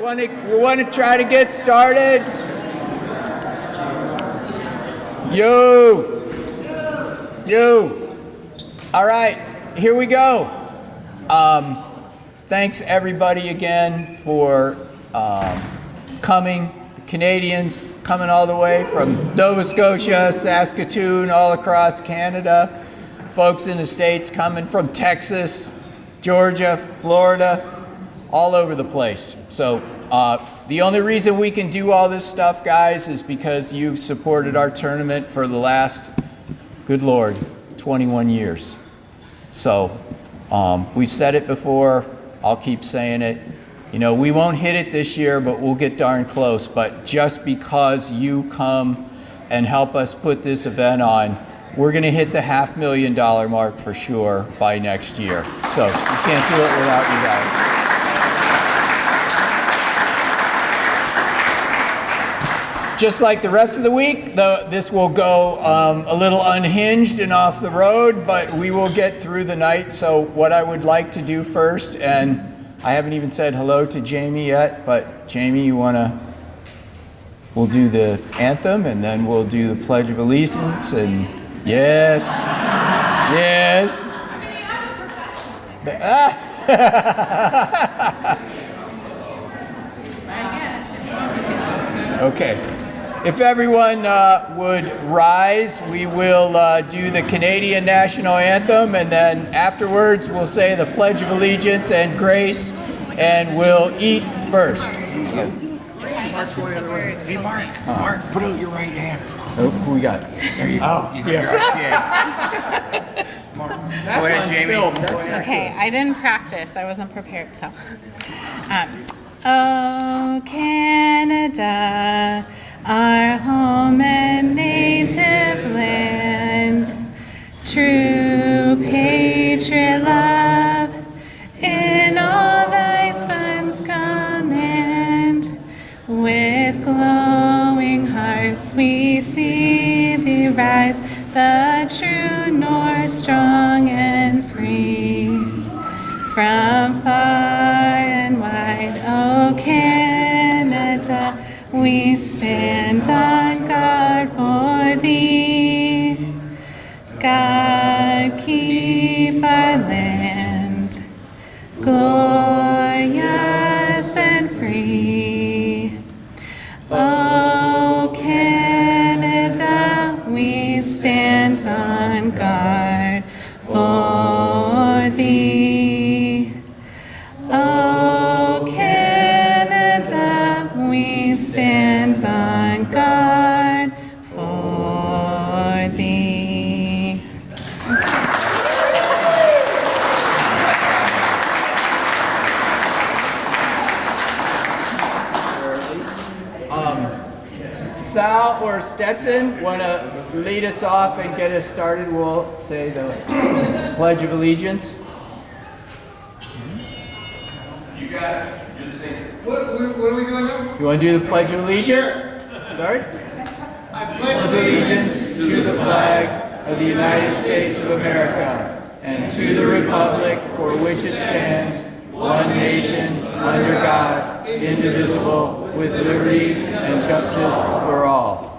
We want to try to get started. You. All right, here we go. Thanks everybody again for coming. The Canadians coming all the way from Nova Scotia, Saskatoon, all across Canada. Folks in the States coming from Texas, Georgia, Florida, all over the place. So the only reason we can do all this stuff, guys, is because you've supported our tournament for the last, good Lord, 21 years. So we've said it before, I'll keep saying it. You know, we won't hit it this year, but we'll get darn close. But just because you come and help us put this event on, we're going to hit the $500,000 mark for sure by next year. So we can't do it without you guys. Just like the rest of the week, this will go a little unhinged and off the road, but we will get through the night. So what I would like to do first, and I haven't even said hello to Jamie yet, but Jamie, we'll do the anthem, and then we'll do the Pledge of Allegiance, and yes. Okay. If everyone would rise, we will do the Canadian National Anthem, and then afterwards we'll say the Pledge of Allegiance and Grace, and we'll eat first. So. Mark's going the other way. Hey, Mark, put out your right hand. Oh, who we got? There you go. Oh, yeah. Mark. Go ahead, Jamie. Okay, I didn't practice. I wasn't prepared, so. Oh, Canada, our home and native land, true patriot love, in all thy sons command. With glowing hearts we see thee rise, the true north, strong and free. From far and wide, O Canada, we stand on guard for thee. God, keep our land glorious and free. O Canada, we stand on guard for thee. O Canada, we stand on guard for thee. Sal or Stetson want to lead us off and get us started. We'll say the Pledge of Allegiance. You got it. You're the same. What are we doing now? You want to do the Pledge of Allegiance? Sure. Sorry? I pledge allegiance to the flag of the United States of America and to the republic for which it stands, one nation, under God, indivisible, with liberty and justice for all.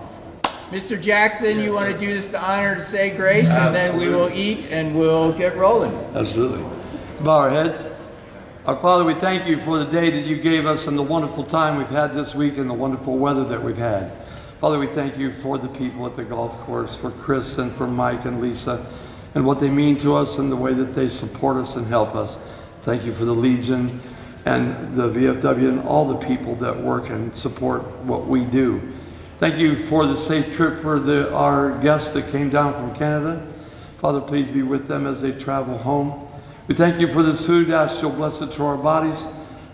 Mr. Jackson, you want to do us the honor to say grace, and then we will eat and we'll get rolling. Absolutely. Bow our heads. Our Father, we thank you for the day that you gave us and the wonderful time we've had this week and the wonderful weather that we've had. Father, we thank you for the people at the golf course, for Chris and for Mike and Lisa, and what they mean to us and the way that they support us and help us. Thank you for the Legion and the VFW and all the people that work and support what we do. Thank you for the safe trip for our guests that came down from Canada. Father, please be with them as they travel home. We thank you for this food. Ask you'll bless it to our bodies.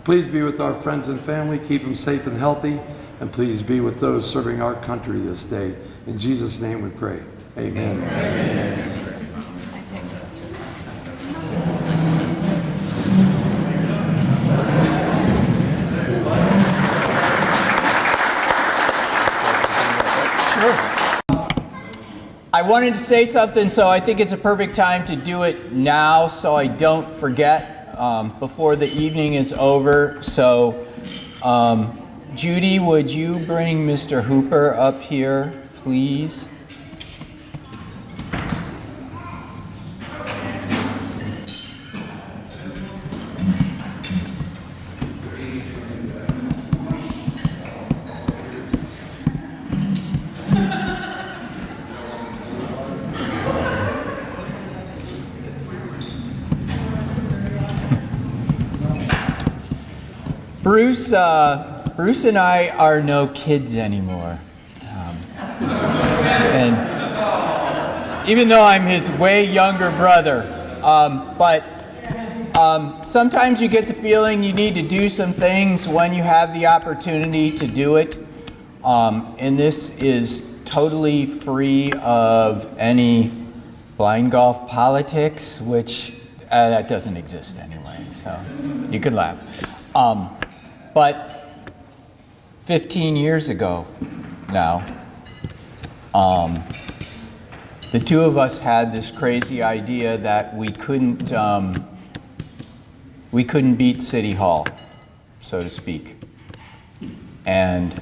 Please be with our friends and family. Keep them safe and healthy. And please be with those serving our country this day. In Jesus' name we pray. Amen. Amen. I wanted to say something, so I think it's a perfect time to do it now so I don't forget before the evening is over. So Judy, would you bring Mr. Hooper up here, please? Bruce and I are no kids anymore. And even though I'm his way younger brother, but sometimes you get the feeling you need to do some things when you have the opportunity to do it. And this is totally free of any blind golf politics, which that doesn't exist anyway, so you can laugh. But 15 years ago now, the two of us had this crazy idea that we couldn't beat City Hall, so to speak. And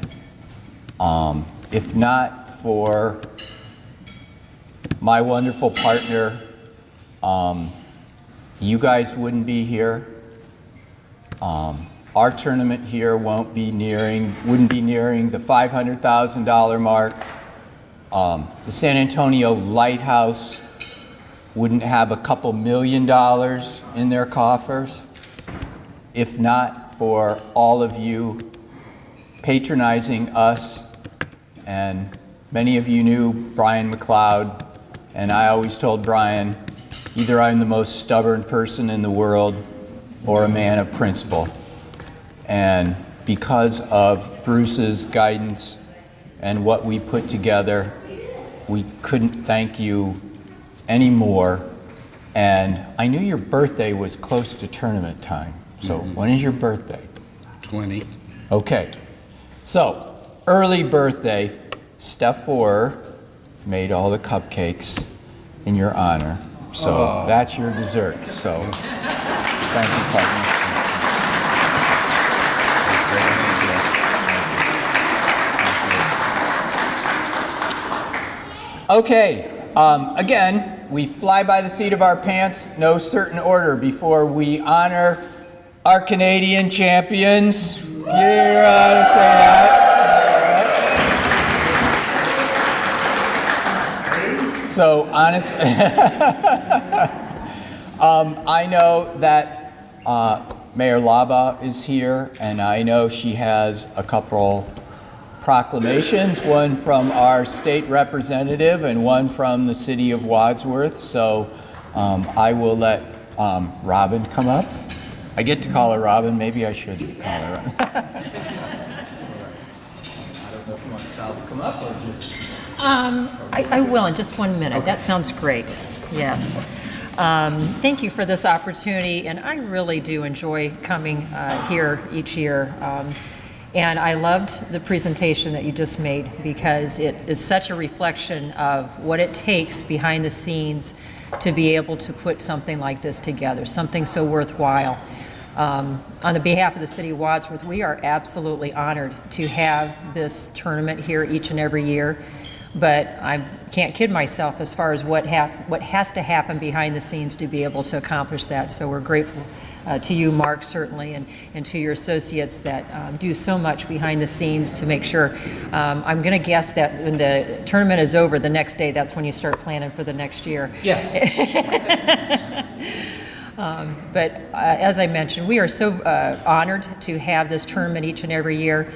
if not for my wonderful partner, you guys wouldn't be here. Our tournament here wouldn't be nearing the $500,000 mark. The San Antonio Lighthouse wouldn't have a couple $1 million in their coffers if not for all of you patronizing us. And many of you knew Brian McLeod, and I always told Brian, either I'm the most stubborn person in the world or a man of principle. And because of Bruce's guidance and what we put together, we couldn't thank you anymore. And I knew your birthday was close to tournament time. So when is your birthday? 20. Okay. So early birthday, Steph Forer made all the cupcakes in your honor. So that's your dessert. So thank you, partner. Okay, again, we fly by the seat of our pants, no certain order, before we honor our Canadian champions. You ought to say that. So, honestly, I know that Mayor Laba is here, and I know she has a couple proclamations, one from our state representative and one from the City of Wadsworth. So I will let Robin come up. I get to call her Robin. Maybe I should call her Robin. I don't know if you want Sal to come up or just... I will in just 1 minute. Okay. That sounds great. Yes. Thank you for this opportunity, and I really do enjoy coming here each year. And I loved the presentation that you just made because it is such a reflection of what it takes behind the scenes to be able to put something like this together, something so worthwhile. On the behalf of the City of Wadsworth, we are absolutely honored to have this tournament here each and every year. But I can't kid myself as far as what has to happen behind the scenes to be able to accomplish that. So we're grateful to you, Mark, certainly, and to your associates that do so much behind the scenes to make sure. I'm going to guess that when the tournament is over, the next day, that's when you start planning for the next year. Yeah. But as I mentioned, we are so honored to have this tournament each and every year.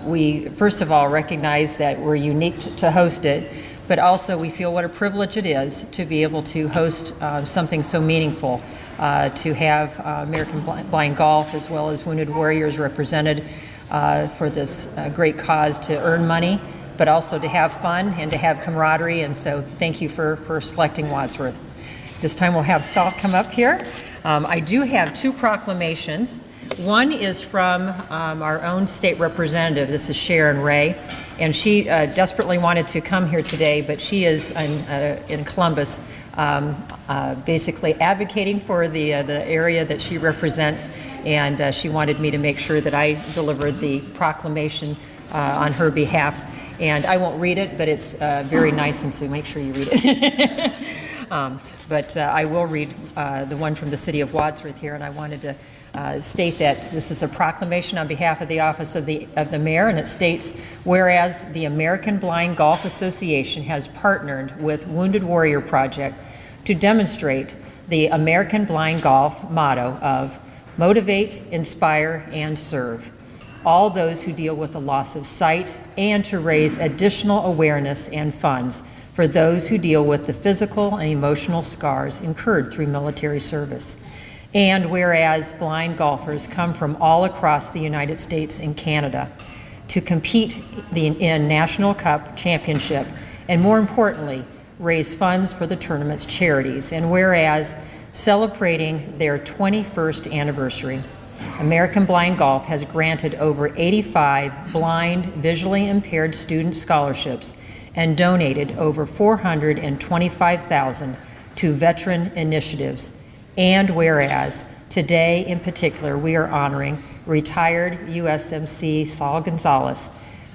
We, first of all, recognize that we're unique to host it, but also we feel what a privilege it is to be able to host something so meaningful, to have American Blind Golf as well as Wounded Warriors represented for this great cause to earn money, but also to have fun and to have camaraderie. And so thank you for selecting Wadsworth. This time we'll have Sal come up here. I do have two proclamations. One is from our own state representative. This is Sharon Ray, and she desperately wanted to come here today, but she is in Columbus basically advocating for the area that she represents, and she wanted me to make sure that I delivered the proclamation on her behalf. And I won't read it, but it's very nice, and so make sure you read it. But I will read the one from the City of Wadsworth here, and I wanted to state that this is a proclamation on behalf of the office of the mayor, and it states, whereas the American Blind Golf Association has partnered with Wounded Warrior Project to demonstrate the American Blind Golf motto of motivate, inspire, and serve all those who deal with the loss of sight, and to raise additional awareness and funds for those who deal with the physical and emotional scars incurred through military service. And whereas blind golfers come from all across the United States and Canada to compete in National Cup Championship, and more importantly, raise funds for the tournament's charities. And whereas celebrating their 21st anniversary, American Blind Golf has granted over 85 blind, visually impaired student scholarships and donated over $425,000 to veteran initiatives. And whereas today in particular we are honoring retired USMC Saul Gonzalez,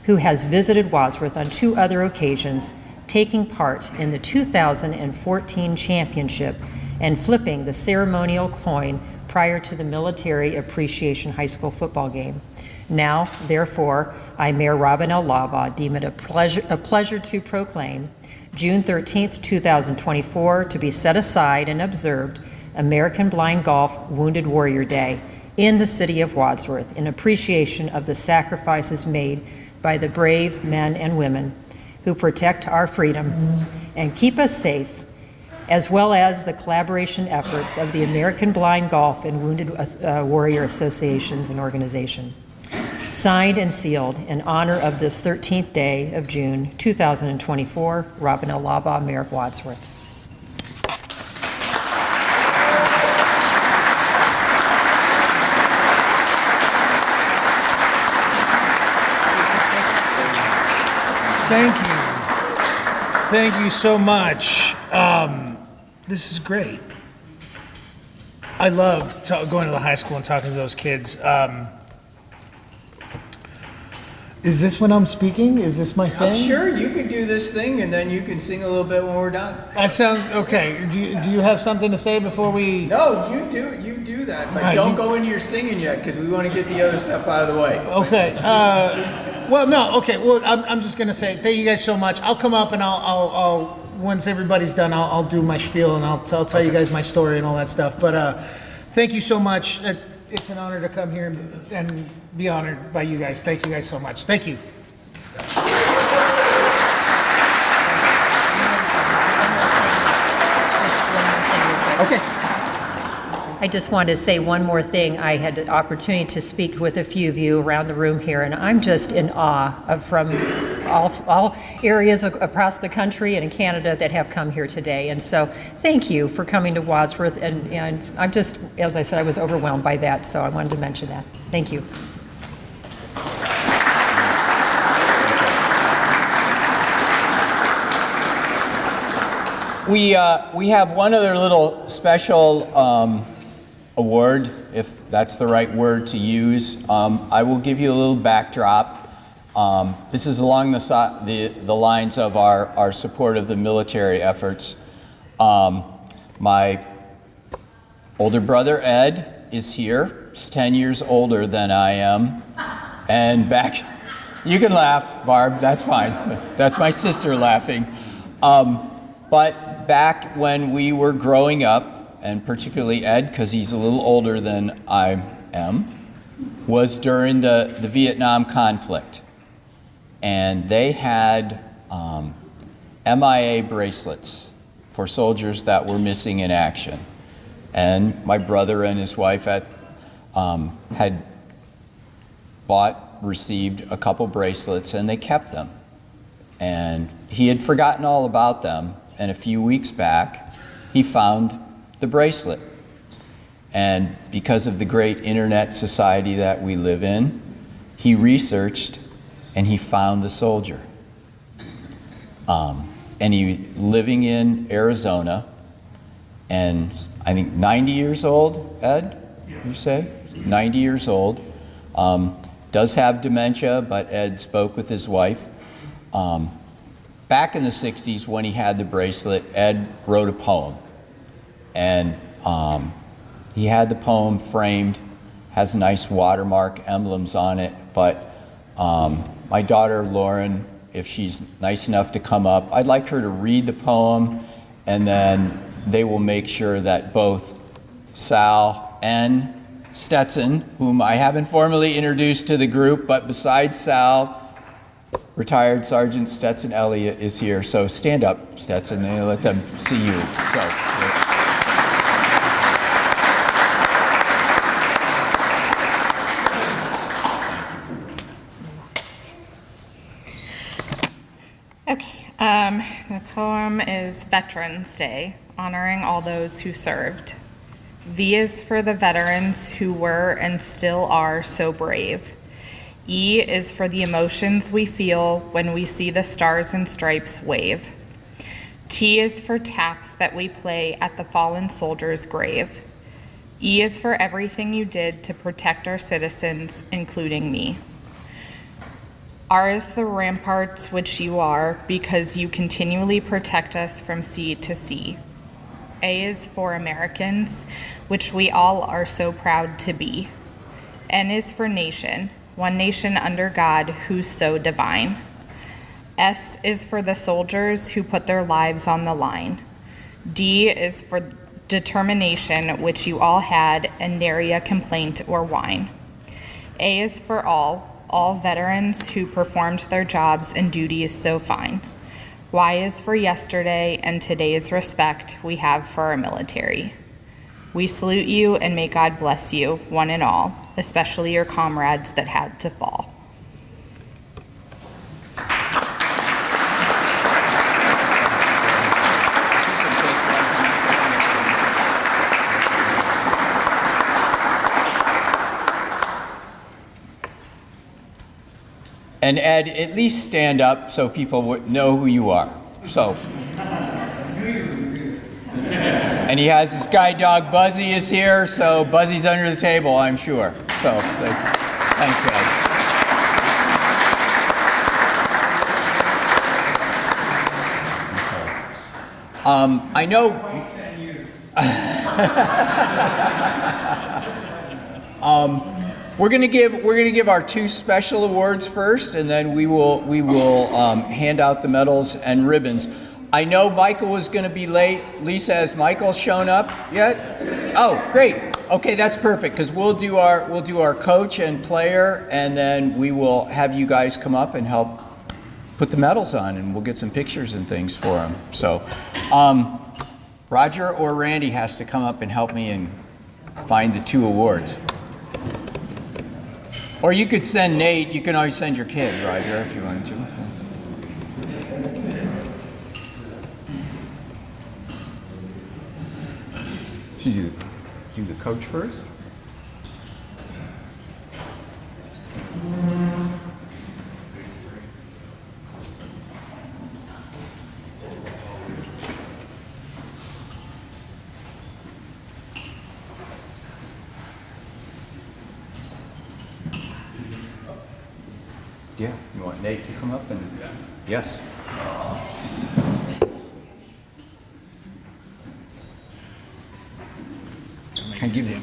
who has visited Wadsworth on 2 other occasions, taking part in the 2014 championship and flipping the ceremonial coin prior to the Military Appreciation High School football game. Now, therefore, I, Mayor Robin L. Labaugh, deem it a pleasure to proclaim June 13th, 2024 to be set aside and observed American Blind Golf Wounded Warrior Day in the City of Wadsworth in appreciation of the sacrifices made by the brave men and women who protect our freedom and keep us safe, as well as the collaboration efforts of the American Blind Golf and Wounded Warrior Associations and Organization. Signed and sealed in honor of this 13th day of June 2024, Robin L. Labaugh, Mayor of Wadsworth. Thank you. Thank you so much. This is great. I loved going to the high school and talking to those kids. Is this when I'm speaking? Is this my thing? I'm sure you could do this thing, and then you can sing a little bit when we're done. That sounds okay. Do you have something to say before we? No, you do that, but All right, don't go into your singing yet, because we want to get the other stuff out of the way. Okay. Well, no. Okay. Well, I'm just gonna say thank you guys so much. I'll come up and I'll once everybody's done, I'll do my spiel and I'll tell you guys my story and all that stuff. But thank you so much. It's an honor to come here and be honored by you guys. Thank you guys so much. Thank you. Okay. I just wanted to say one more thing. I had the opportunity to speak with a few of you around the room here, and I'm just in awe from all areas across the country and in Canada that have come here today. And so thank you for coming to Wadsworth. And I'm just, as I said, I was overwhelmed by that, so I wanted to mention that. Thank you. We have one other little special award, if that's the right word to use. I will give you a little backdrop. This is along the lines of our support of the military efforts. My older brother Ed is here. He's 10 years older than I am. And back, you can laugh, Barb, that's fine. That's my sister laughing. But back when we were growing up, and particularly Ed, because he's a little older than I am, was during the Vietnam conflict. And they had MIA bracelets for soldiers that were missing in action. And my brother and his wife had received a couple bracelets, and they kept them. And he had forgotten all about them, and a few weeks back, he found the bracelet. And because of the great internet society that we live in, he researched and he found the soldier. And he living in Arizona, and I think 90 years old, Ed, you say? 90 years old. Does have dementia, but Ed spoke with his wife. Back in the 60s when he had the bracelet, Ed wrote a poem. And he had the poem framed, has nice watermark emblems on it, but my daughter Lauren, if she's nice enough to come up, I'd like her to read the poem, and then they will make sure that both Sal and Stetson, whom I haven't formally introduced to the group, but besides Sal, retired Sergeant Stetson Elliott is here. So stand up, Stetson, and let them see you. So. Okay, the poem is Veterans Day, honoring all those who served. V is for the veterans who were and still are so brave. E is for the emotions we feel when we see the stars and stripes wave. T is for taps that we play at the fallen soldier's grave. E is for everything you did to protect our citizens, including me. R is the ramparts which you are, because you continually protect us from sea to sea. A is for Americans, which we all are so proud to be. N is for nation, one nation under God who's so divine. S is for the soldiers who put their lives on the line. D is for determination, which you all had, and nary a complaint or whine. A is for all veterans who performed their jobs and duties so fine. Y is for yesterday and today's respect we have for our military. We salute you and may God bless you, one and all, especially your comrades that had to fall. And Ed, at least stand up so people would know who you are. So. And he has his guide dog, Buzzy, is here, so Buzzy's under the table, I'm sure. So, thanks, Ed. I know. We're gonna give our two special awards first, and then we will hand out the medals and ribbons. I know Michael was going to be late. Lisa, has Michael shown up yet? Oh, great. Okay, that's perfect, because we'll do our coach and player, and then we will have you guys come up and help put the medals on, and we'll get some pictures and things for them. So, Roger or Randy has to come up and help me and find the two awards. Or you could send Nate. You can always send your kid, Roger, if you wanted to. Should you do the coach first? Yeah, you want Nate to come up and, yes. Can I give you?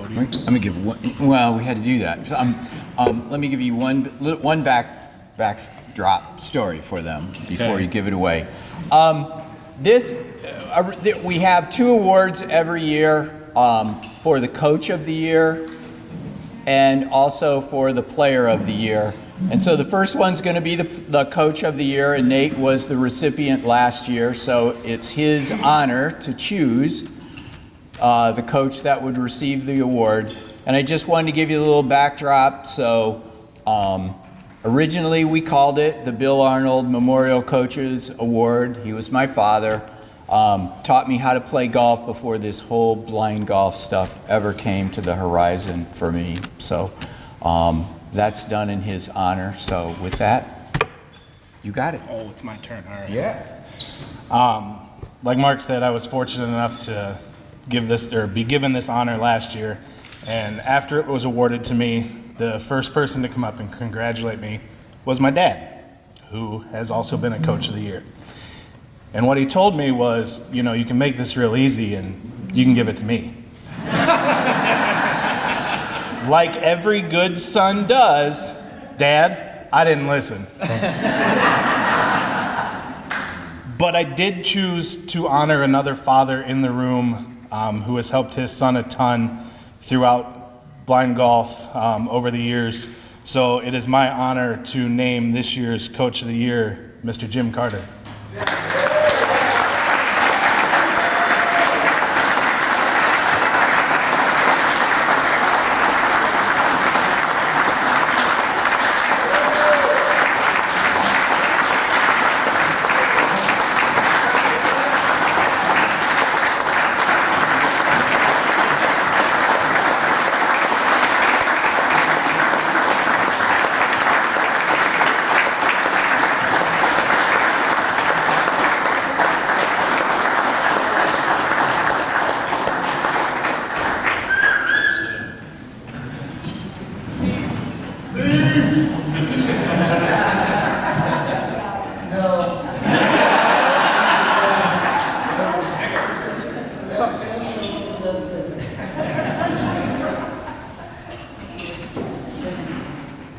I'm gonna give one. Well, we had to do that. So, let me give you one backdrop story for them before you give it away. We have two awards every year for the Coach of the Year and also for the Player of the Year. And so the first one's going to be the Coach of the Year, and Nate was the recipient last year, so it's his honor to choose the coach that would receive the award. And I just wanted to give you a little backdrop. So originally we called it the Bill Arnold Memorial Coaches Award. He was my father, taught me how to play golf before this whole blind golf stuff ever came to the horizon for me. So that's done in his honor. So with that, you got it. Oh, it's my turn. All right. Yeah. like Mark said, I was fortunate enough to be given this honor last year. And after it was awarded to me, the first person to come up and congratulate me was my dad, who has also been a Coach of the Year. And what he told me was, you know, you can make this real easy and you can give it to me. Like every good son does, Dad, I didn't listen. But I did choose to honor another father in the room who has helped his son a ton throughout blind golf over the years. So it is my honor to name this year's Coach of the Year, Mr. Jim Carter.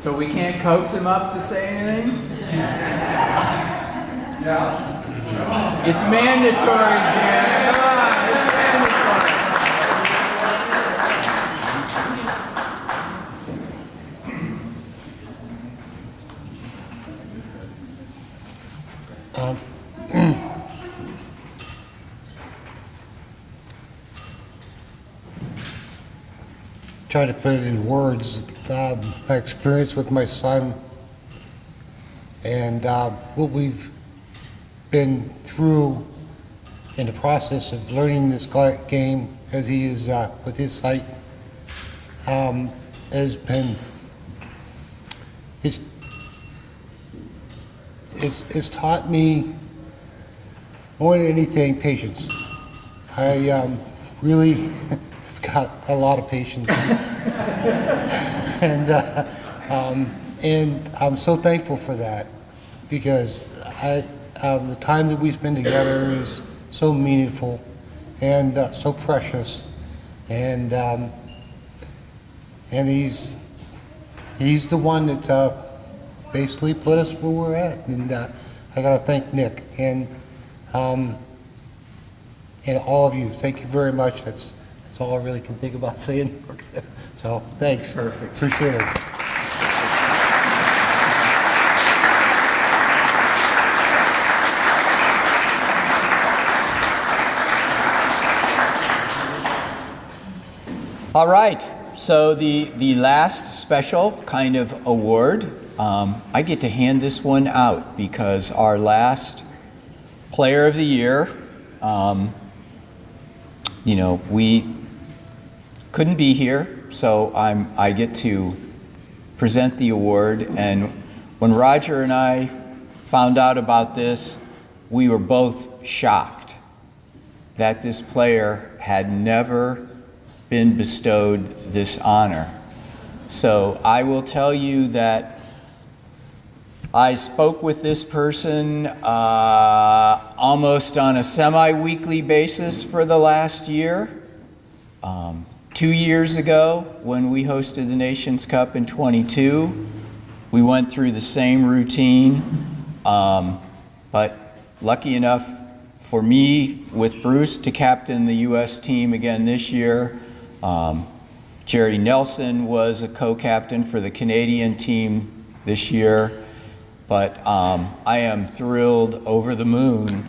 So we can't coax him up to say anything? It's mandatory, Jan. Come on, it's mandatory. Try to put it in words, my experience with my son and what we've been through in the process of learning this game as he is with his sight has been, it's taught me more than anything patience. I really have got a lot of patience. And I'm so thankful for that because the time that we spend together is so meaningful and so precious, and he's the one that basically put us where we're at, and I gotta thank Nick and all of you. Thank you very much. That's all I really can think about saying. So thanks. Perfect. Appreciate it. All right, so the last special kind of award, I get to hand this one out because our last Player of the Year, we couldn't be here, so I get to present the award. And when Roger and I found out about this, we were both shocked that this player had never been bestowed this honor. So I will tell you that I spoke with this person almost on a semi-weekly basis for the last year. 2 years ago, when we hosted the Nations Cup in 22, we went through the same routine, but lucky enough for me with Bruce to captain the U.S. team again this year. Jerry Nelson was a co-captain for the Canadian team this year, but I am thrilled over the moon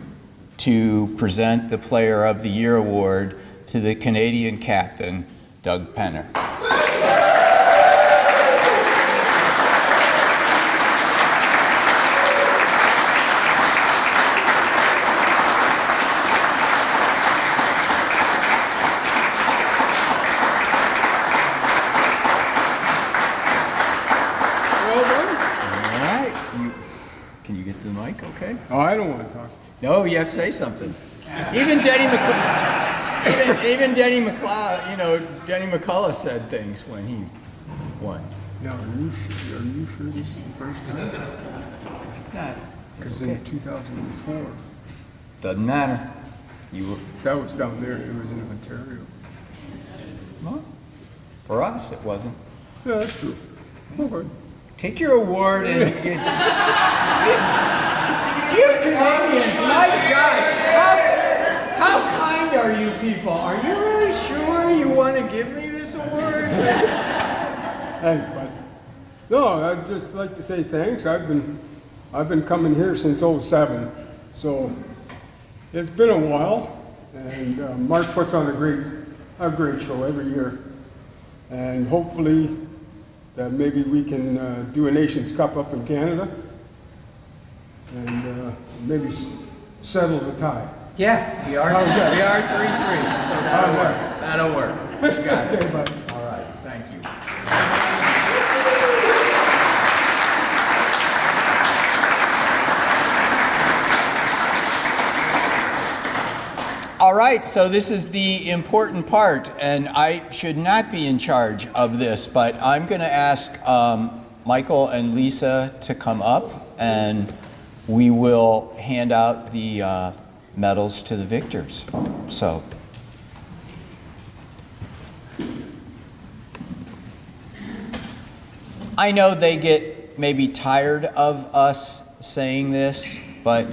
to present the Player of the Year award to the Canadian captain, Doug Penner. All right, can you get the mic, okay? Oh, I don't want to talk. No, you have to say something. Even Denny McCullough, even Denny McCullough, Denny McCullough said things when he won. Now, are you sure this is the first time? If it's not, Because in 2004, doesn't matter. that was down there, it was in Ontario. Well, for us, it wasn't. Yeah, that's true. Okay. Take your award and you Canadians, my God, how kind are you people? Are you really sure you want to give me this award? Thanks, bud. No, I'd just like to say thanks. I've been coming here since '07, so it's been a while. And Mark puts on a great show every year, and hopefully that maybe we can do a Nations Cup up in Canada, and maybe settle the tie. Yeah, we are 3-3, so that'll work. You got it. Okay, bud. All right, thank you. All right, so this is the important part, and I should not be in charge of this, but I'm going to ask Michael and Lisa to come up, and we will hand out the medals to the victors. So. I know they get maybe tired of us saying this, but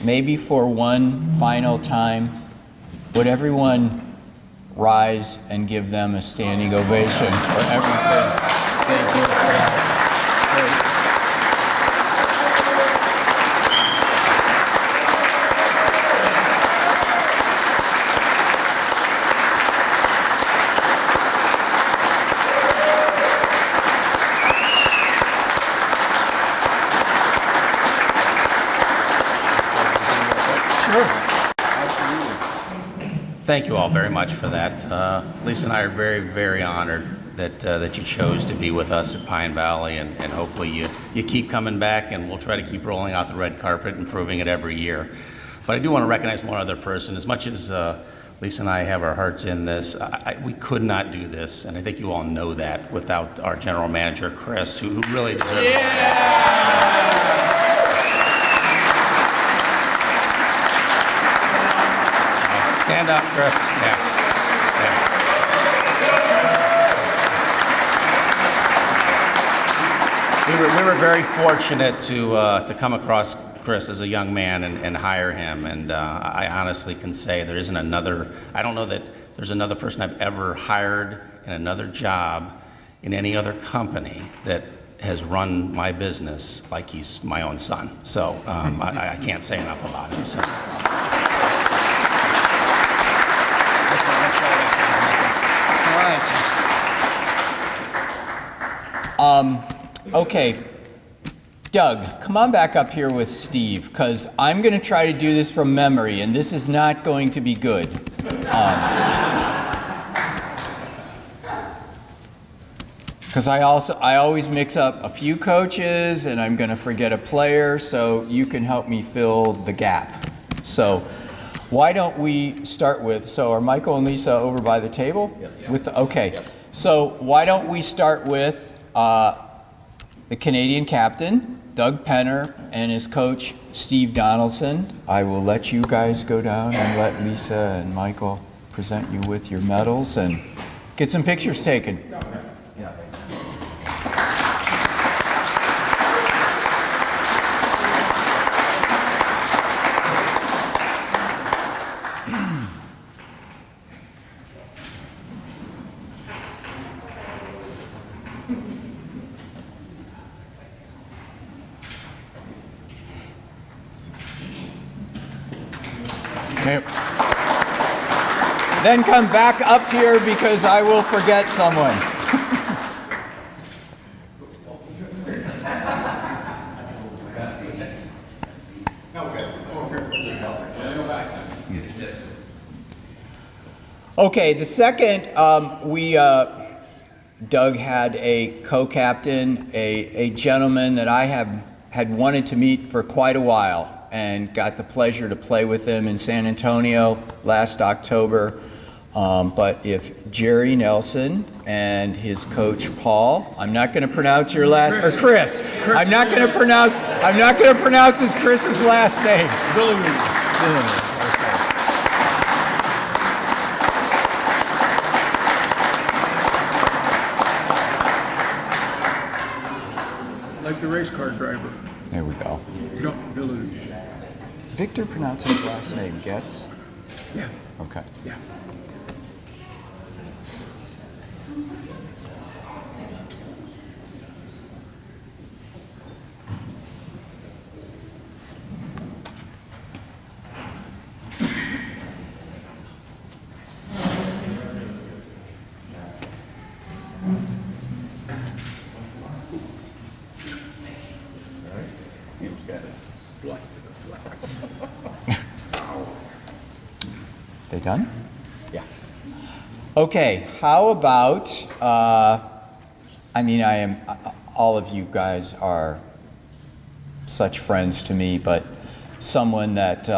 maybe for one final time, would everyone rise and give them a standing ovation for everything they do for us? Thank you all very much for that. Lisa and I are very, very honored that you chose to be with us at Pine Valley, and hopefully you keep coming back, and we'll try to keep rolling out the red carpet and proving it every year. But I do want to recognize one other person. As much as Lisa and I have our hearts in this, we could not do this, and I think you all know that, without our general manager, Chris, who really deserves it. Stand up, Chris. Yeah. We were very fortunate to come across Chris as a young man and hire him. And I honestly can say there isn't another. I don't know that there's another person I've ever hired in another job in any other company that has run my business like he's my own son. So I can't say enough about him. So. Okay, Doug, come on back up here with Steve, because I'm going to try to do this from memory, and this is not going to be good. Because I always mix up a few coaches, and I'm going to forget a player, so you can help me fill the gap. So why don't we start with, so are Michael and Lisa over by the table? Yes. Okay, yes. So why don't we start with the Canadian captain, Doug Penner, and his coach, Steve Donaldson. I will let you guys go down and let Lisa and Michael present you with your medals and get some pictures taken. Then come back up here because I will forget someone. Okay, the second, Doug had a co-captain, a gentleman that I had wanted to meet for quite a while. and got the pleasure to play with him in San Antonio last October. But if Jerry Nelson and his coach Paul, I'm not going to pronounce your last, or Chris. I'm not going to pronounce his Chris's last name. Billy. Like the race car driver. There we go. Billy. Victor pronounces his last name Getz? Yeah. Okay. Yeah. They done? Yeah. Okay, how about, all of you guys are such friends to me, but someone that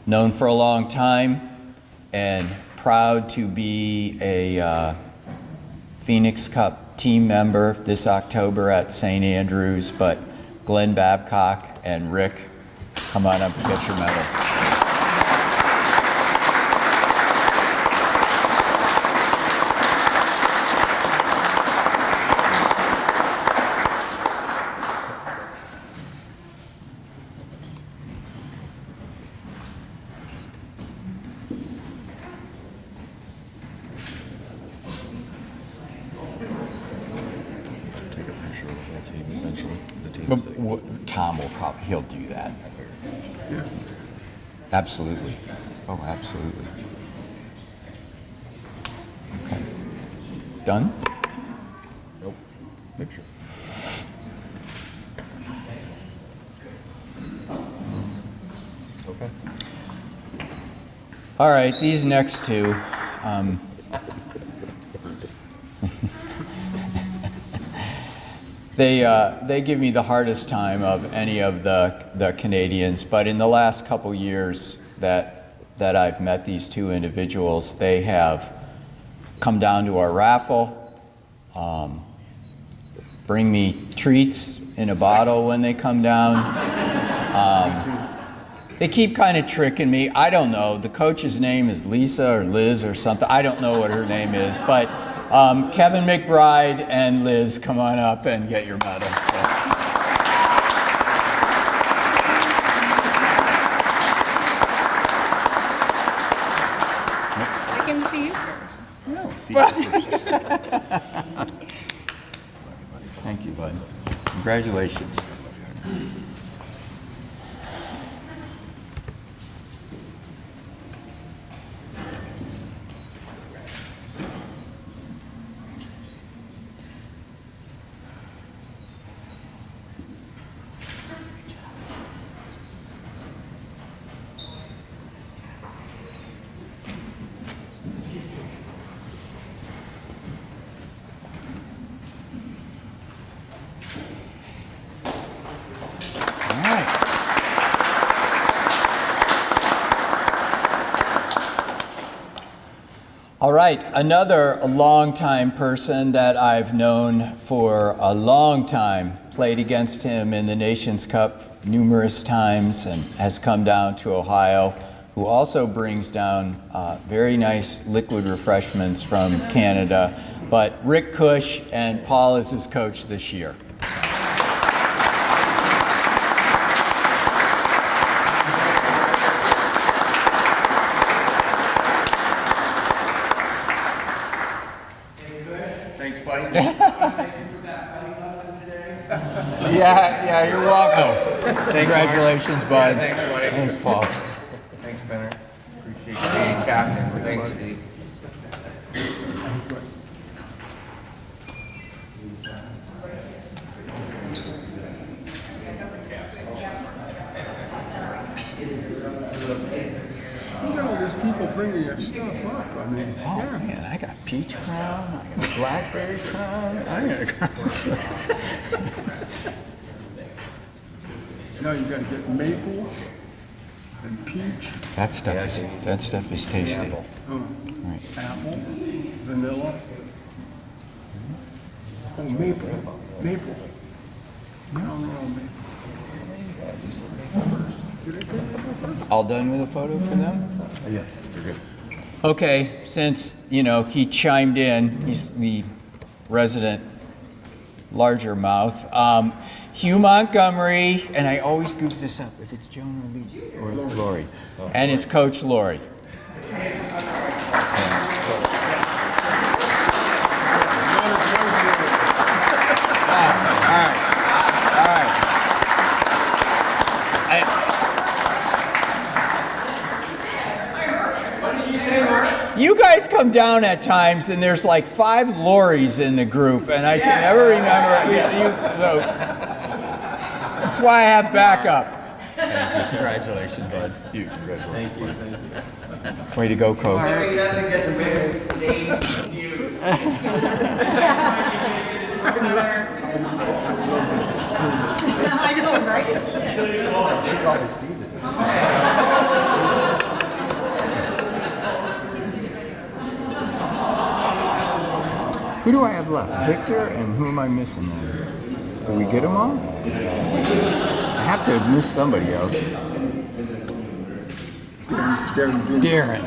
known for a long time and proud to be a Phoenix Cup team member this October at St. Andrews, but Glenn Babcock and Rick, come on up and get your medal. Tom will probably, he'll do that. Yeah. Absolutely. Oh, absolutely. Okay. Done? Nope. Picture. Okay. All right, these next two. They give me the hardest time of any of the Canadians, but in the last couple years that I've met these two individuals, they have come down to our raffle, bring me treats in a bottle when they come down. They keep kind of tricking me. I don't know. The coach's name is Lisa or Liz or something. I don't know what her name is, but Kevin McBride and Liz, come on up and get your medals. So. I can see you first. No, see you first. Thank you, bud. Congratulations. All right, another longtime person that I've known for a long time, played against him in the Nations Cup numerous times and has come down to Ohio, who also brings down very nice liquid refreshments from Canada. But Rick Cush, and Paul is his coach this year. Yeah, you're welcome. Congratulations, bud. Yeah, thanks, buddy. Thanks, Paul. Thanks, Benner. Appreciate you being captain. Thanks, Steve. You know, there's people bringing your stuff up. I mean, Oh, yeah. man, I got peach crown, I got blackberry crown, I got a crown. Now you got to get maple. and peach, That stuff is tasty. Right. apple, vanilla. Oh, maple. Maple. No, maple. Did I say maple first? All done with a photo for them? Yes, you're good. Okay, since, he chimed in, he's the resident largemouth. Hugh Montgomery, and I always goof this up, if it's Joan or Lori, and his coach, Lori. You guys come down at times, and there's like 5 Lories in the group, and I can never remember. So that's why I have backup. Congratulations, bud. Congratulations. Thank you. Way to go, coach. Sorry, he doesn't get the winners names from you. I know, right? She called me Steven. Who do I have left? Victor, and who am I missing then? Did we get them all? I have to have missed somebody else. Darren.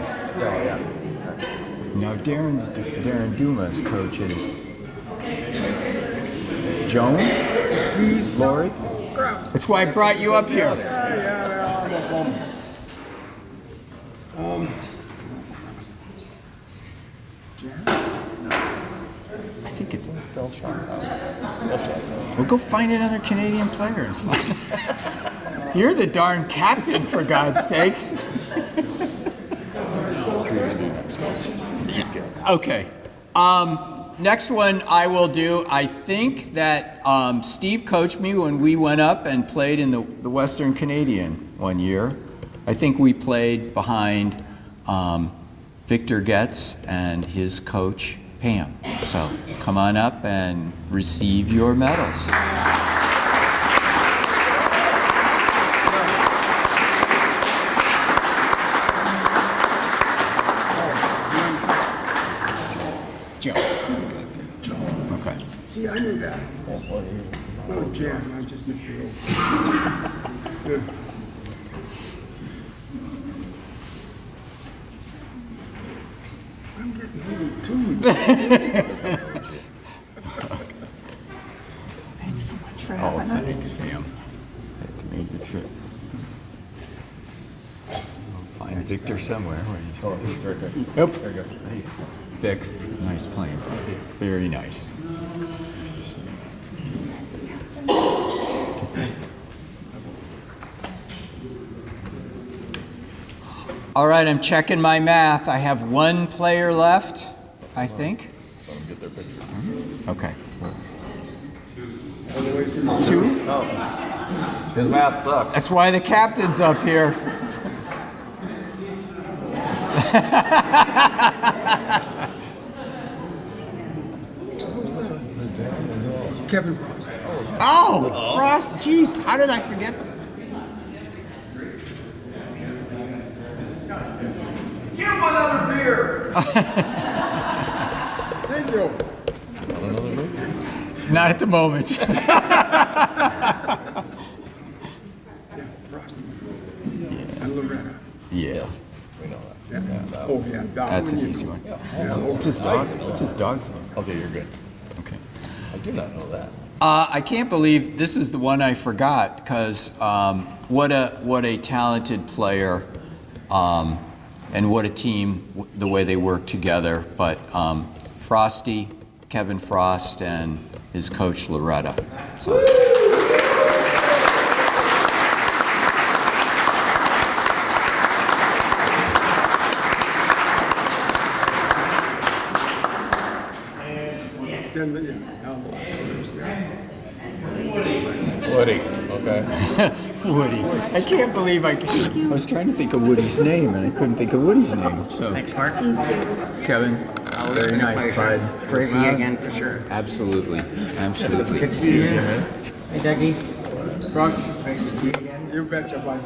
No, Darren Dumas coaches. Joan? Lori? That's why I brought you up here. I think it's Well, go find another Canadian player. And You're the darn captain, for God's sakes. Okay. Next one I will do, I think that Steve coached me when we went up and played in the Western Canadian one year. I think we played behind Victor Getz and his coach, Pam. So come on up and receive your medals. Joe. Okay. See, I knew that. Oh, Jan, I just missed your old. Good. I'm getting hungry too. Thanks so much for Oh, having us. thanks, Pam. Had to make the trip. I'll find Victor somewhere. Where he's Right there. Nope. There you go. Vic, nice playing. Very nice. Nice to see you. All right, I'm checking my math. I have 1 player left, I think. Let them get their picture. Okay. 2? Oh. His math sucks. That's why the captain's up here. Kevin Frost. Oh, Frost, jeez, how did I forget? Give him another beer. Thank you. Not at the moment. Frost. And Loretta. Yes. We know that. Yeah. Oh, yeah. That's an easy one. What's his dog? What's his dog's name? Okay, you're good. Okay. I do not know that. I can't believe this is the one I forgot, because what a talented player, and what a team, the way they work together. But Frosty, Kevin Frost, and his coach Loretta. So. Woody. Okay. Woody. I can't believe I was trying to think of Woody's name, and I couldn't think of Woody's name. So. Thanks, Mark. Kevin, very nice, bud. Great to see you again, for sure. Absolutely. Absolutely. Good to see you. man. Hey, Dougie. Frost. Great to see you again. You betcha, bud.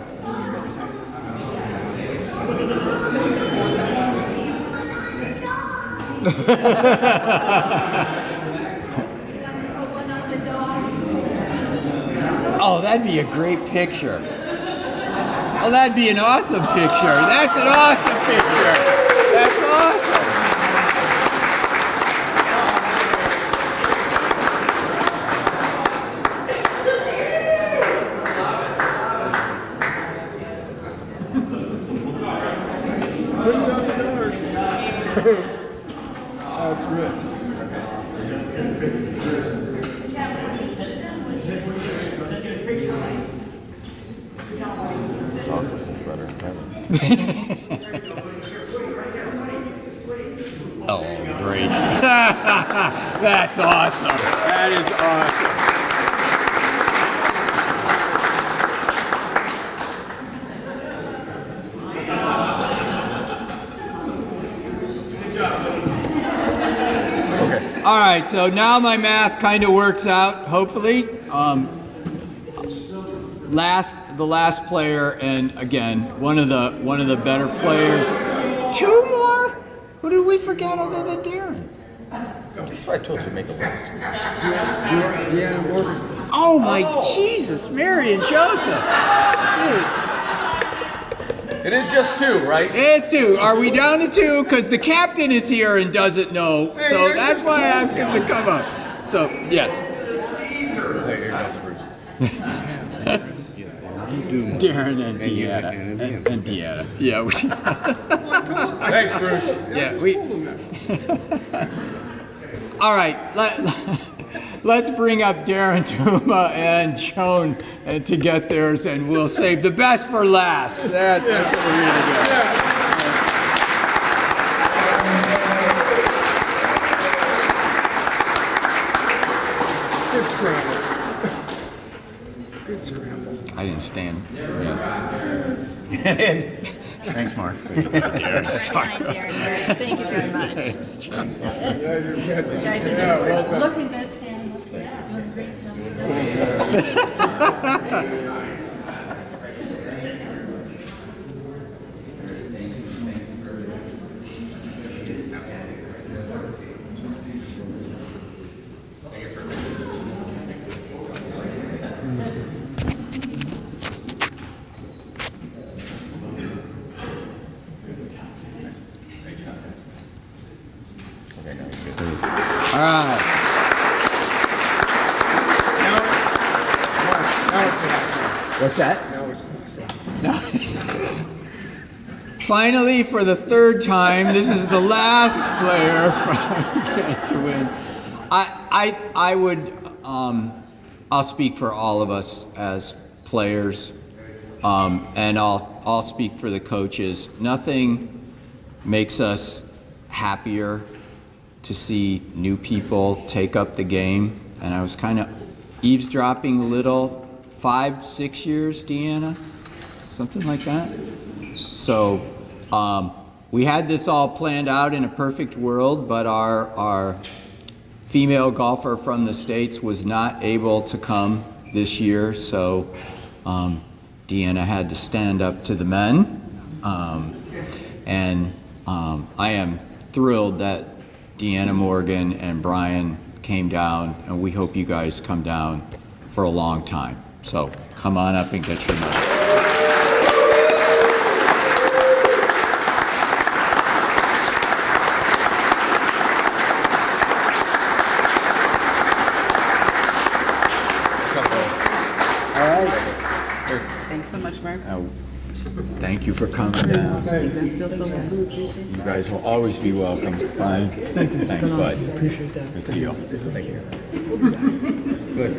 Oh, that'd be a great picture. Oh, that'd be an awesome picture. That's an awesome picture. That's awesome. Put it on the yard. That's rich. Oh, great. That's awesome. That is awesome. Okay. All right, so now my math kind of works out, hopefully. The last player, and again, one of the better players. Two more? Who did we forget other than Darren? That's why I told you to make a list. Deanna Morgan. Oh my Jesus, Mary and Joseph. It is just two, right? It's two. Are we down to two? Because the captain is here and doesn't know, so that's why I asked him to come up. So, yes. Darren and Deanna. And Deanna. Yeah. Thanks, Bruce. Yeah, we. All right, let's bring up Darren Tuma and Joan to get theirs, and we'll save the best for last. That's what we're gonna do. Good scramble. Good scramble. I didn't stand. Thanks, Mark. Darren, sorry. Thank you very much. Yeah, you're good. You guys are Yeah, well done. looking good, standing up good, doing a great job. All right. Now it's the last one. What's that? Now it's the next one. Finally, for the third time, this is the last player to win. I would, I'll speak for all of us as players, and I'll speak for the coaches. Nothing makes us happier to see new people take up the game, and I was kind of eavesdropping a little, 5-6 years, Deanna, something like that. So we had this all planned out in a perfect world, but our female golfer from the States was not able to come this year, so Deanna had to stand up to the men, and I am thrilled that Deanna Morgan and Brian came down, and we hope you guys come down for a long time. So come on up and get your medal. Thanks so much, Mark. Thank you for coming down. You guys feel so welcome. You guys will always be welcome. Fine. Thank you. Thanks, bud. Appreciate that. Good deal. Thank you. Good.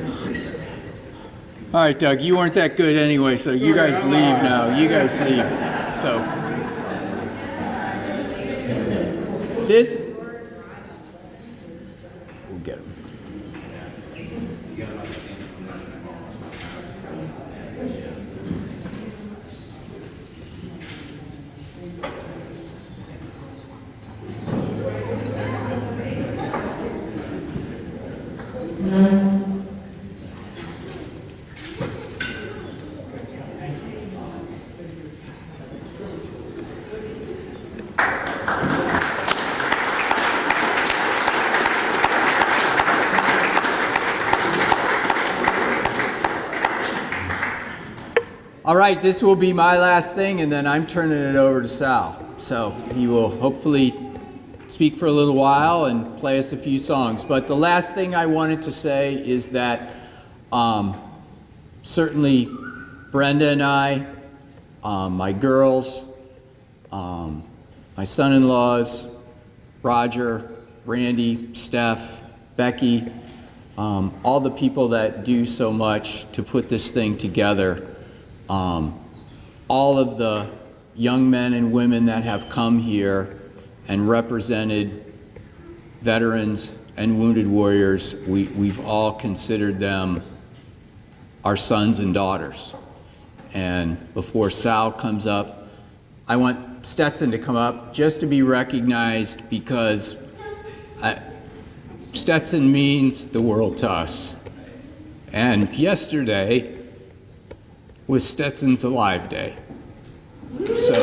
All right, Doug, you weren't that good anyway, so you guys leave now. You guys leave. So this, we'll get him. All right, this will be my last thing, and then I'm turning it over to Sal. So he will hopefully speak for a little while and play us a few songs. But the last thing I wanted to say is that certainly Brenda and I, my girls, my son-in-laws, Roger, Randy, Steph, Becky, all the people that do so much to put this thing together, all of the young men and women that have come here and represented veterans and wounded warriors, we've all considered them our sons and daughters. And before Sal comes up, I want Stetson to come up just to be recognized, because Stetson means the world to us. And yesterday was Stetson's Alive Day. So, all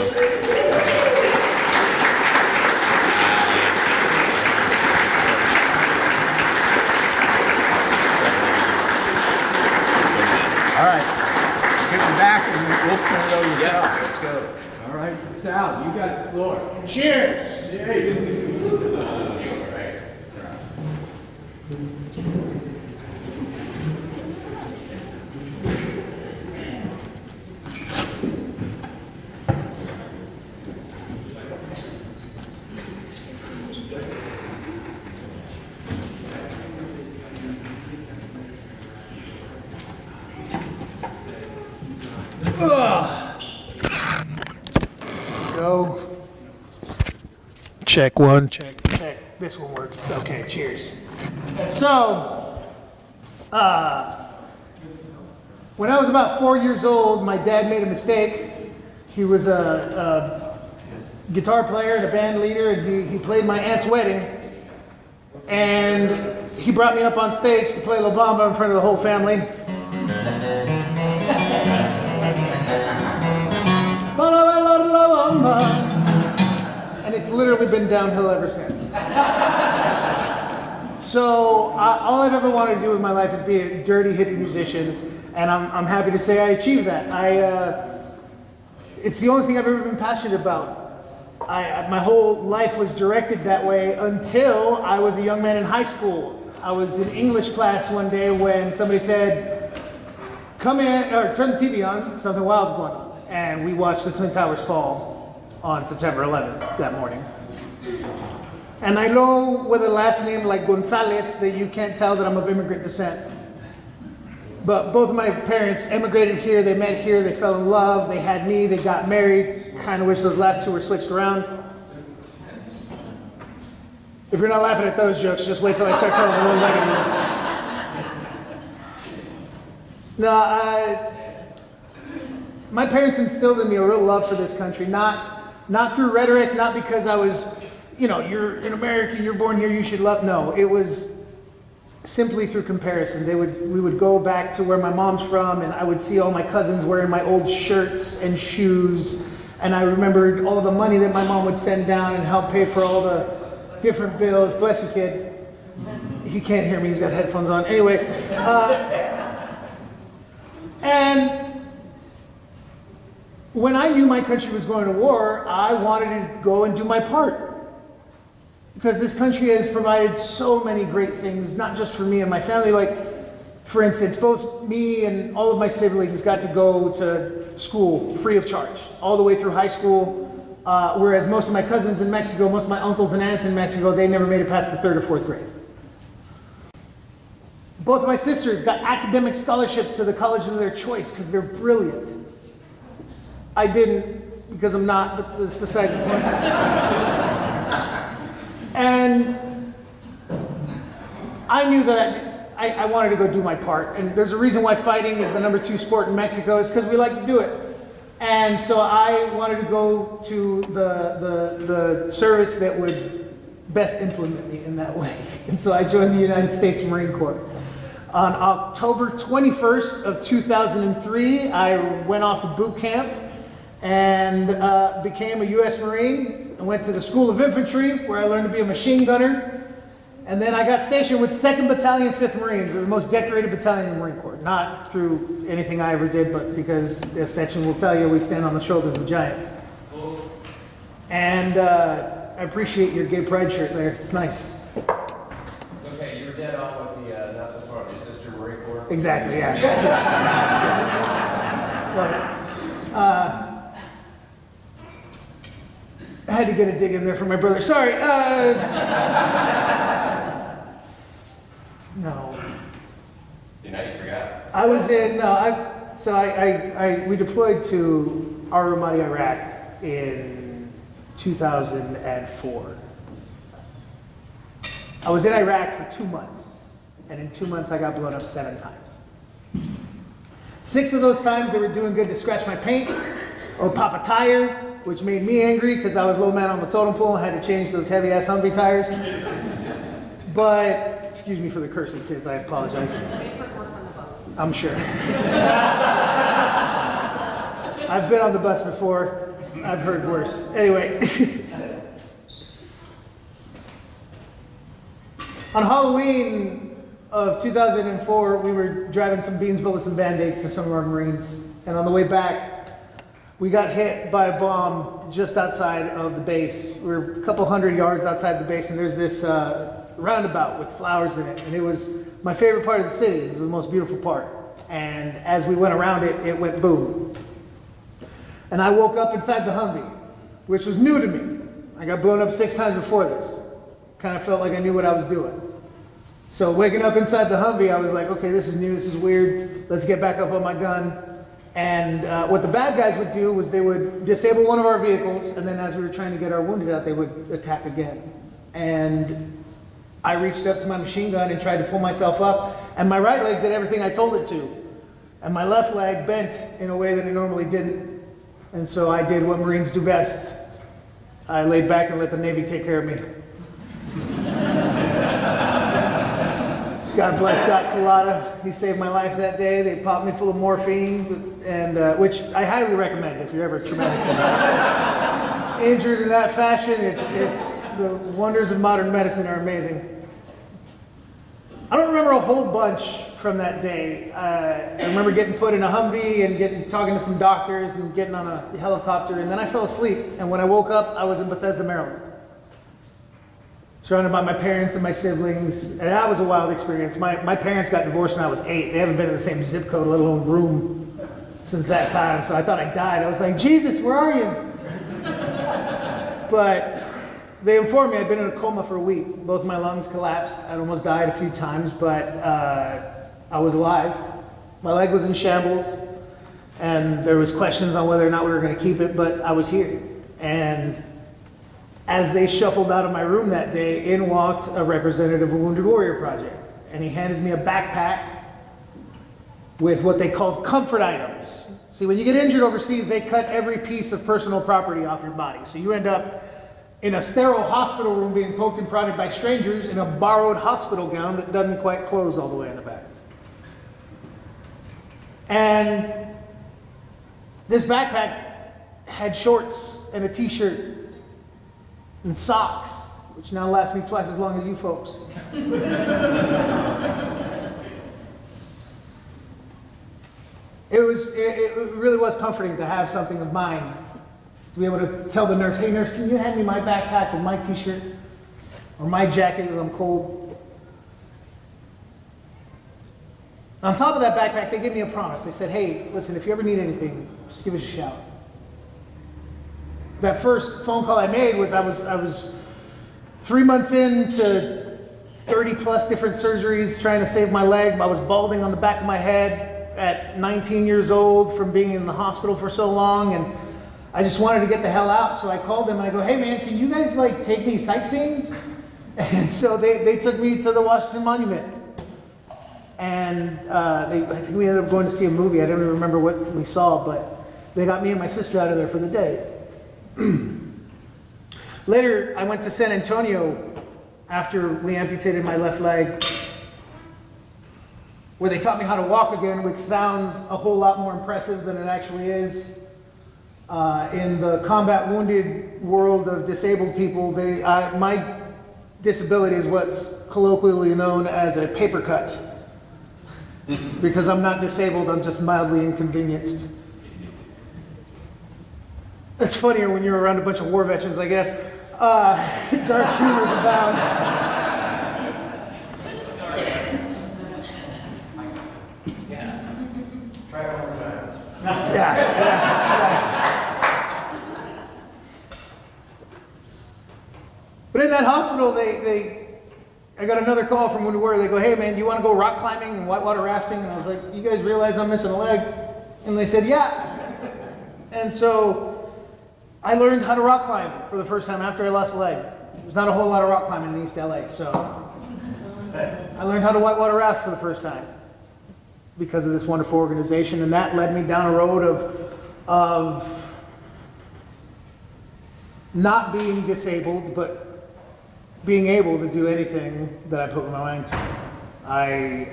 right, get you back and we'll turn it over to Sal. Let's go. All right, Sal, you got the floor. Cheers. Go. Check one, check. This one works. Okay, cheers. So, when I was about 4 years old, my dad made a mistake. He was a guitar player and a band leader, and he played my aunt's wedding. And he brought me up on stage to play La Bamba in front of the whole family. And it's literally been downhill ever since. So all I've ever wanted to do with my life is be a dirty hippie musician, and I'm happy to say I achieved that. It's the only thing I've ever been passionate about. My whole life was directed that way until I was a young man in high school. I was in English class one day when somebody said, "Come in," or "Turn the TV on, something wild's going on." And we watched the Twin Towers fall on September 11th that morning. And I know with a last name like Gonzalez that you can't tell that I'm of immigrant descent. But both of my parents immigrated here, they met here, they fell in love, they had me, they got married. Kind of wish those last two were switched around. If you're not laughing at those jokes, just wait till I start telling the one-legged ones. My parents instilled in me a real love for this country, not through rhetoric, not because I was, you're an American, you're born here, you should love. No, it was simply through comparison. We would go back to where my mom's from, and I would see all my cousins wearing my old shirts and shoes, and I remembered all the money that my mom would send down and help pay for all the different bills. Bless you, kid. He can't hear me, he's got headphones on. Anyway, and when I knew my country was going to war, I wanted to go and do my part. Because this country has provided so many great things, not just for me and my family. Like, for instance, both me and all of my siblings got to go to school free of charge, all the way through high school. Whereas most of my cousins in Mexico, most of my uncles and aunts in Mexico, they never made it past the 3rd or 4th grade. Both of my sisters got academic scholarships to the colleges of their choice because they're brilliant. I didn't, because I'm not, but that's besides the point. And I knew that I wanted to go do my part. And there's a reason why fighting is the #2 sport in Mexico, is because we like to do it. And so I wanted to go to the service that would best implement me in that way. And so I joined the United States Marine Corps. On October 21st of 2003, I went off to boot camp and became a U.S. Marine. I went to the School of Infantry, where I learned to be a machine gunner. And then I got stationed with 2nd Battalion, 5th Marines, the most decorated battalion in the Marine Corps. Not through anything I ever did, but because the section will tell you we stand on the shoulders of giants. And I appreciate your gay pride shirt there. It's nice. It's okay, you were dead on with the not so smart, your sister Marine Corps. Exactly, yeah. Love it. I had to get a dig in there for my brother. Sorry. No. See, now you forgot. I was in, we deployed to Al Ramadi, Iraq in 2004. I was in Iraq for 2 months, and in 2 months I got blown up 7 times. 6 of those times they were doing good to scratch my paint or pop a tire, which made me angry because I was low man on the totem pole and had to change those heavy ass Humvee tires. But, excuse me for the cursing, kids, I apologize. I'm sure. I've been on the bus before. I've heard worse. Anyway. On Halloween of 2004, we were driving some beans, bullets, and Band-Aids to some of our Marines. And on the way back, we got hit by a bomb just outside of the base. We were a couple hundred yards outside the base, and there's this roundabout with flowers in it. And it was my favorite part of the city. It was the most beautiful part. And as we went around it, it went boom. And I woke up inside the Humvee, which was new to me. I got blown up 6 times before this. Kind of felt like I knew what I was doing. So waking up inside the Humvee, I was like, okay, this is new, this is weird. Let's get back up on my gun. And what the bad guys would do was they would disable one of our vehicles, and then as we were trying to get our wounded out, they would attack again. And I reached up to my machine gun and tried to pull myself up, and my right leg did everything I told it to. And my left leg bent in a way that it normally didn't. And so I did what Marines do best. I laid back and let the Navy take care of me. God bless Doc Collada. He saved my life that day. They popped me full of morphine, and which I highly recommend if you're ever traumatically injured in that fashion. It's the wonders of modern medicine are amazing. I don't remember a whole bunch from that day. I remember getting put in a Humvee and talking to some doctors and getting on a helicopter, and then I fell asleep. And when I woke up, I was in Bethesda, Maryland, surrounded by my parents and my siblings, and that was a wild experience. My parents got divorced when I was 8. They haven't been in the same zip code, let alone room, since that time. So I thought I died. I was like, Jesus, where are you? But they informed me I'd been in a coma for a week. Both my lungs collapsed. I'd almost died a few times, but I was alive. My leg was in shambles, and there was questions on whether or not we were going to keep it, but I was here. And as they shuffled out of my room that day, in walked a representative of Wounded Warrior Project. And he handed me a backpack with what they called comfort items. See, when you get injured overseas, they cut every piece of personal property off your body. So you end up in a sterile hospital room being poked and prodded by strangers in a borrowed hospital gown that doesn't quite close all the way in the back. And this backpack had shorts and a t-shirt and socks, which now last me twice as long as you folks. It really was comforting to have something of mine, to be able to tell the nurse, hey nurse, can you hand me my backpack with my t-shirt or my jacket because I'm cold? On top of that backpack, they gave me a promise. They said, hey, listen, if you ever need anything, just give us a shout. That first phone call I made was I was 3 months into 30 plus different surgeries trying to save my leg. I was balding on the back of my head at 19 years old from being in the hospital for so long, and I just wanted to get the hell out. So I called them and I go, hey man, can you guys like take me sightseeing? And so they took me to the Washington Monument. And I think we ended up going to see a movie. I don't even remember what we saw, but they got me and my sister out of there for the day. Later, I went to San Antonio after we amputated my left leg, where they taught me how to walk again, which sounds a whole lot more impressive than it actually is. In the combat wounded world of disabled people, my disability is what's colloquially known as a paper cut. Because I'm not disabled, I'm just mildly inconvenienced. It's funnier when you're around a bunch of war veterans, I guess. Dark humors abound. Yeah. But in that hospital, I got another call from Wounded Warrior. They go, hey man, do you want to go rock climbing and whitewater rafting? And I was like, you guys realize I'm missing a leg? And they said, yeah. And so I learned how to rock climb for the first time after I lost a leg. There's not a whole lot of rock climbing in East LA, so I learned how to whitewater raft for the first time because of this wonderful organization, and that led me down a road of not being disabled, but being able to do anything that I put my mind to. I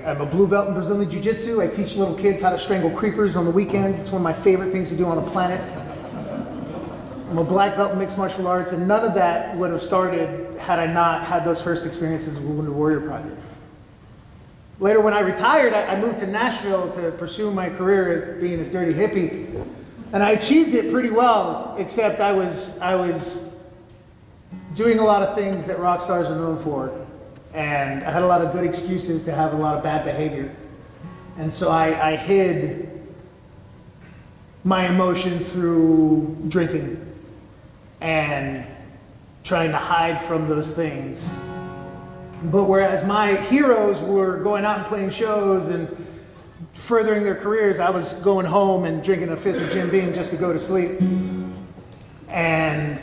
am a blue belt in Brazilian Jiu-Jitsu. I teach little kids how to strangle creepers on the weekends. It's one of my favorite things to do on the planet. I'm a black belt in mixed martial arts, and none of that would have started had I not had those first experiences with the Wounded Warrior Project. Later, when I retired, I moved to Nashville to pursue my career at being a dirty hippie, and I achieved it pretty well, except I was doing a lot of things that rock stars are known for, and I had a lot of good excuses to have a lot of bad behavior. And so I hid my emotions through drinking and trying to hide from those things. But whereas my heroes were going out and playing shows and furthering their careers, I was going home and drinking a fifth of Jim Beam just to go to sleep. And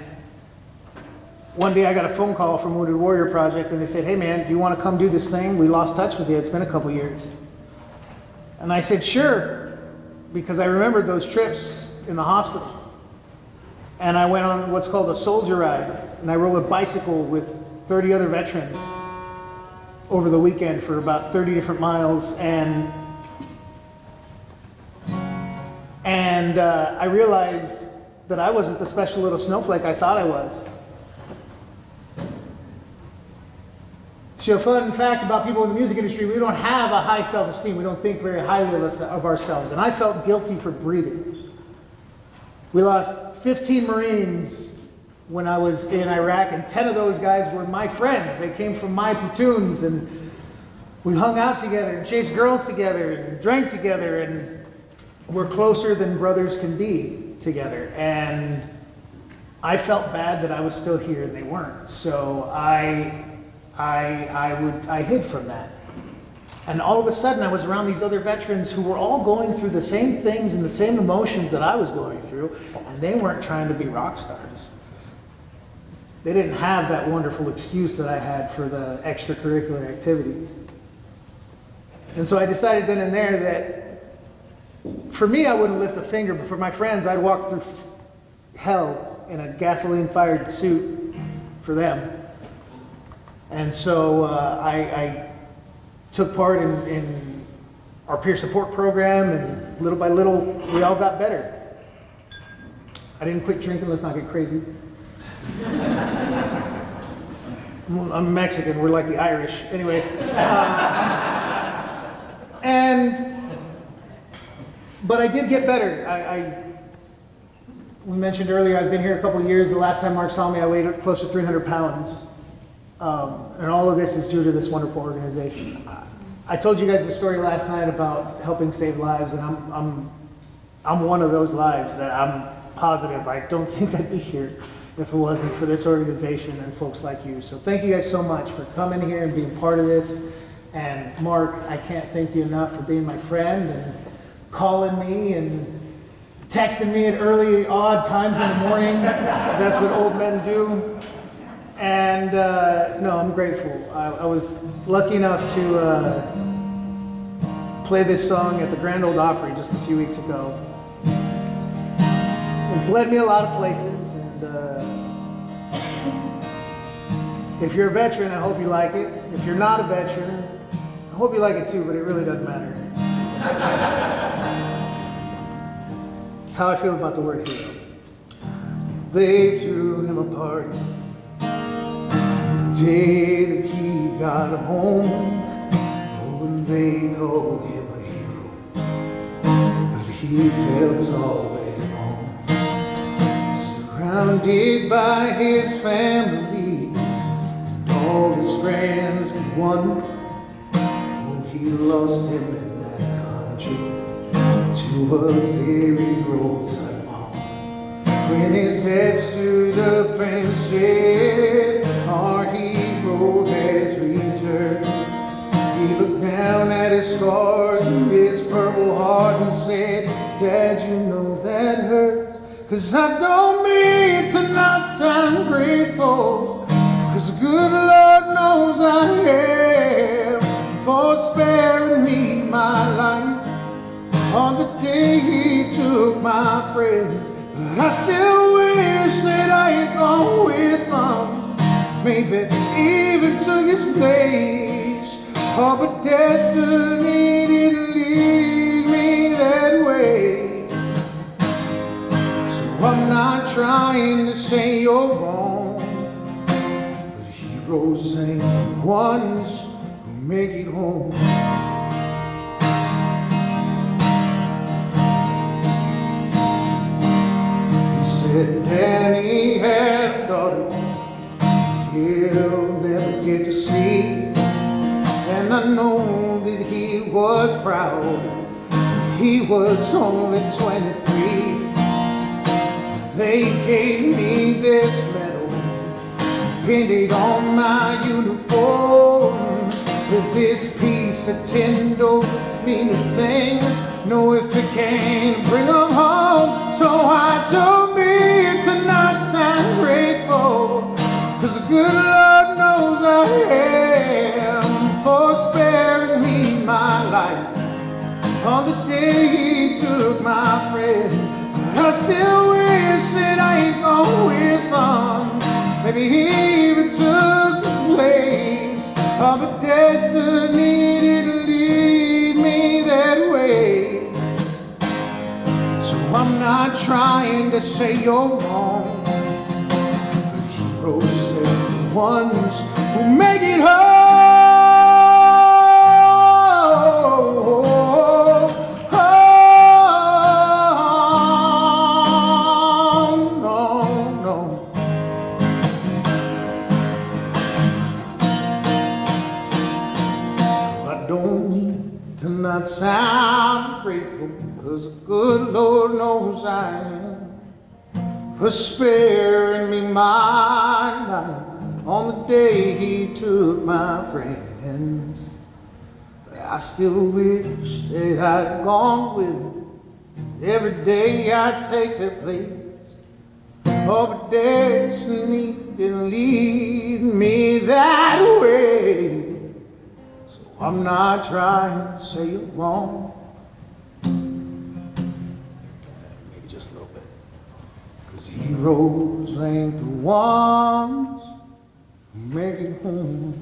one day I got a phone call from Wounded Warrior Project, and they said, hey man, do you want to come do this thing? We lost touch with you, it's been a couple years. And I said, sure, because I remembered those trips in the hospital. And I went on what's called a soldier ride, and I rode a bicycle with 30 other veterans over the weekend for about 30 different miles, and I realized that I wasn't the special little snowflake I thought I was. So a fun fact about people in the music industry, we don't have a high self-esteem. We don't think very highly of ourselves. And I felt guilty for breathing. We lost 15 Marines when I was in Iraq, and 10 of those guys were my friends. They came from my platoons, and we hung out together and chased girls together and drank together, and we're closer than brothers can be together. And I felt bad that I was still here and they weren't. So I hid from that. And all of a sudden I was around these other veterans who were all going through the same things and the same emotions that I was going through, and they weren't trying to be rock stars. They didn't have that wonderful excuse that I had for the extracurricular activities. And so I decided then and there that for me I wouldn't lift a finger, but for my friends I'd walk through hell in a gasoline-fired suit for them. And so I took part in our peer support program, and little by little, we all got better. I didn't quit drinking, let's not get crazy. I'm Mexican, we're like the Irish. Anyway. But I did get better. We mentioned earlier, I've been here a couple of years. The last time Mark saw me, I weighed close to 300 pounds. And all of this is due to this wonderful organization. I told you guys the story last night about helping save lives, and I'm one of those lives that I'm positive I don't think I'd be here if it wasn't for this organization and folks like you. So thank you guys so much for coming here and being part of this. And Mark, I can't thank you enough for being my friend and calling me and texting me at early, odd times in the morning. That's what old men do. And no, I'm grateful. I was lucky enough to play this song at the Grand Ole Opry just a few weeks ago. It's led me a lot of places, and if you're a veteran, I hope you like it. If you're not a veteran, I hope you like it too, but it really doesn't matter. It's how I feel about the word hero. They threw him a party, day that he got home, oh, they called him a hero, but he felt all alone, surrounded by his family and all his friends but one. Oh, he lost him in that country to a very roadside farm. When his dad stood up and said, our hero has returned, he looked down at his scars and his purple heart and said, Dad, you know that hurts, 'cause I don't mean to not sound grateful, 'cause the good Lord knows I am, for sparing me my life on the day he took my friend. But I still wish that I had gone with him, maybe even took his place. Oh, but destiny didn't lead me that way. So I'm not trying to say you're wrong, but heroes ain't the ones who make it home. Said Danny had a daughter he'll never get to see, and I know that he was proud. He was only 23. They gave me this medal painted on my uniform with this piece of tin don't mean a thing. No, if it can't bring them home. So I don't mean to not sound grateful, 'cause the good Lord knows I am, for sparing me my life on the day he took my friend. I still wish that I ain't gone with him, maybe he even took his place. Oh, but destiny didn't lead me that way. I'm not trying to say you're wrong, but heroes are the ones who make it home. No, no. So I don't mean to not sound grateful, 'cause the good Lord knows I am, for sparing me my life on the day he took my friends. But I still wish that I'd gone with him. Every day I'd take their place. Oh, but destiny didn't lead me that way. So I'm not trying to say you're wrong, just a little bit, 'cause heroes ain't the ones who make it home.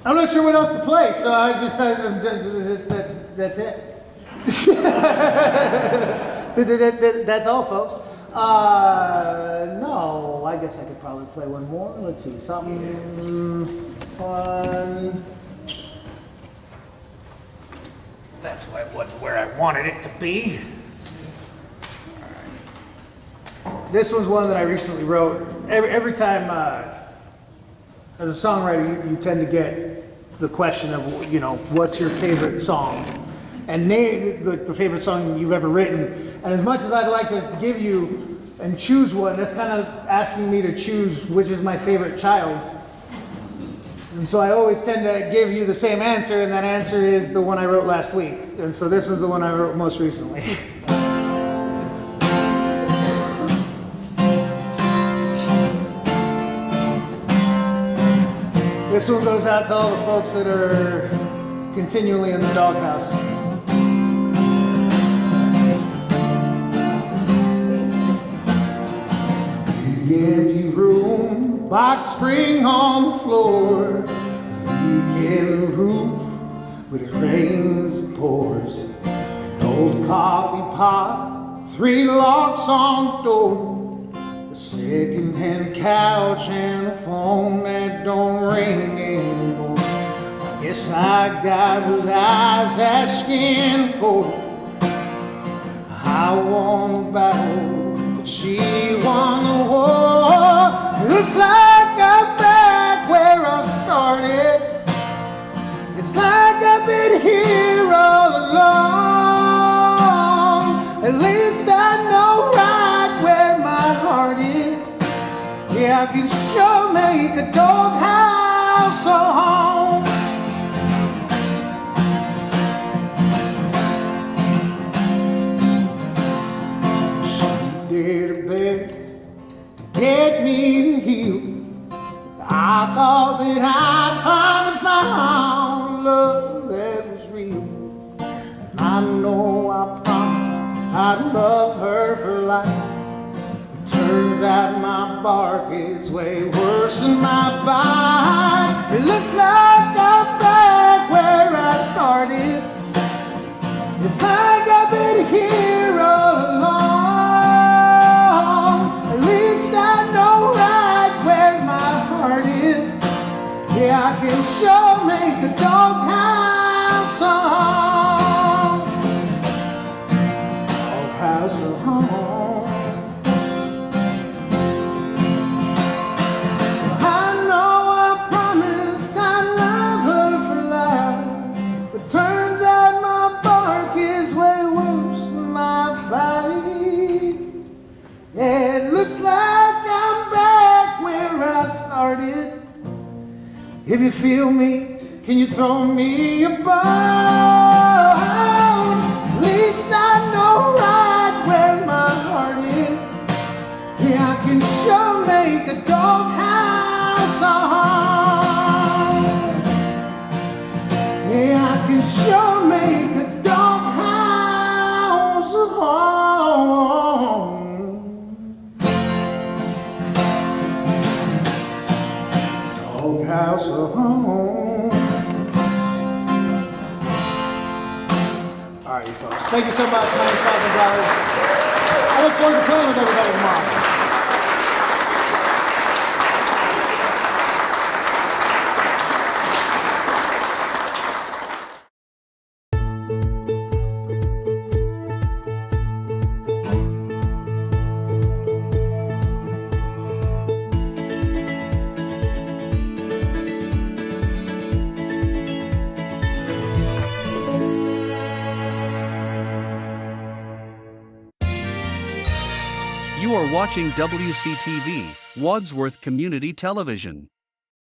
I'm not sure what else to play, so I just that's it. That's all, folks. No, I guess I could probably play one more. Let's see, something fun. That's why it wasn't where I wanted it to be. This one's one that I recently wrote. Every time, as a songwriter, you tend to get the question of, you know, what's your favorite song? And name the favorite song you've ever written. And as much as I'd like to give you and choose one, that's kind of asking me to choose which is my favorite child. And so I always tend to give you the same answer, and that answer is the one I wrote last week. And so this was the one I wrote most recently. This one goes out to all the folks that are continually in the doghouse. The empty room, box spring on the floor, leaking roof when it rains and pours, an old coffee pot, 3 locks on the door, a second-hand couch and a phone that don't ring anymore. I guess I got what I was asking for. I won the battle, but she won the war. It looks like I'm back where I started. It's like I've been here all along. At least I know right where my heart is. Yeah, I can sure make a doghouse a home. She did her best to get me to heal. I thought that I'd finally found love that was real. And I know I promised I'd love her for life. Turns out my bark is way worse than my bite. It looks like I'm back where I started. It's like I've been here all along. At least I know right where my heart is. Yeah, I can sure make a doghouse a home. Doghouse a home. Turns out my bark is way worse than my bite. Yeah, it looks like I'm back where I started. If you feel me, can you throw me a bone? At least I know right where my heart is. Yeah, I can sure make a doghouse a home. Yeah, I can sure make a doghouse a home. Doghouse a home. All right, you folks. Thank you so much. My name's $5,000. I look forward to playing with everybody tomorrow. You are watching WCTV, Wadsworth Community Television.